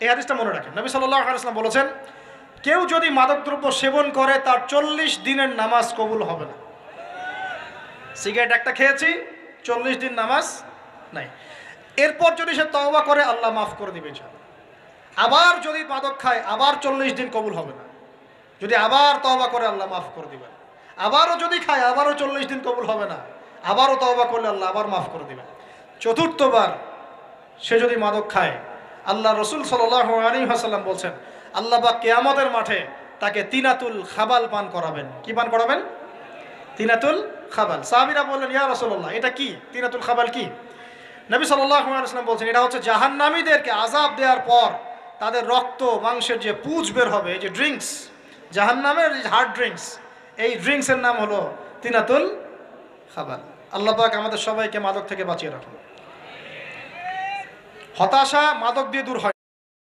এই হাদিসটা মনে রাখেন। নবী সাল্লাল্লাহু আলাইহি ওয়াসাল্লাম বলেছেন, কেউ যদি মাদকদ্রব্য সেবন করে তার 40 দিনের নামাজ কবুল হবে না। সিগারেট একটা খেয়েছি, 40 দিন নামাজ নাই। এরপর যদি সে তওবা করে আল্লাহ মাফ করে দিবে ইনশাআল্লাহ। আবার যদি মাদক খায় আবার 40 দিন কবুল হবে না। যদি আবার তওবা করে আল্লাহ মাফ করে দিবেন। আবারও যদি খায় আবারও 40 দিন কবুল হবে না। আবারও তওবা করলে আল্লাহ আবার মাফ করে দিবেন। চতুর্থবার সে যদি মাদক খায়, আল্লাহ রসুল সাল্লাল্লাহু আলাইহি ওয়াসাল্লাম বলছেন, আল্লাহ পাক কিয়ামতের মাঠে তাকে তিনাতুল খাবাল পান করাবেন। কি পান করাবেন? তিনাতুল খাবাল। সাহাবীরা বললেন, ইয়া রাসূলুল্লাহ, এটা কি তিনাতুল খাবাল? কি? নবী সাল্লাল্লাহু আলাইহি ওয়াসাল্লাম বলছেন, এটা হচ্ছে জাহান্নামীদেরকে আযাব দেওয়ার পর তাদের রক্ত মাংসের যে পুঁজ বের হবে, এই যে ড্রিঙ্কস, জাহান্নামের হার্ড ড্রিঙ্কস, এই ড্রিঙ্কসের নাম হলো তিনাতুল খাবাল। আল্লাহ পাক আমাদের সবাইকে মাদক থেকে বাঁচিয়ে রাখুন। হতাশা মাদক দিয়ে দূর হয়।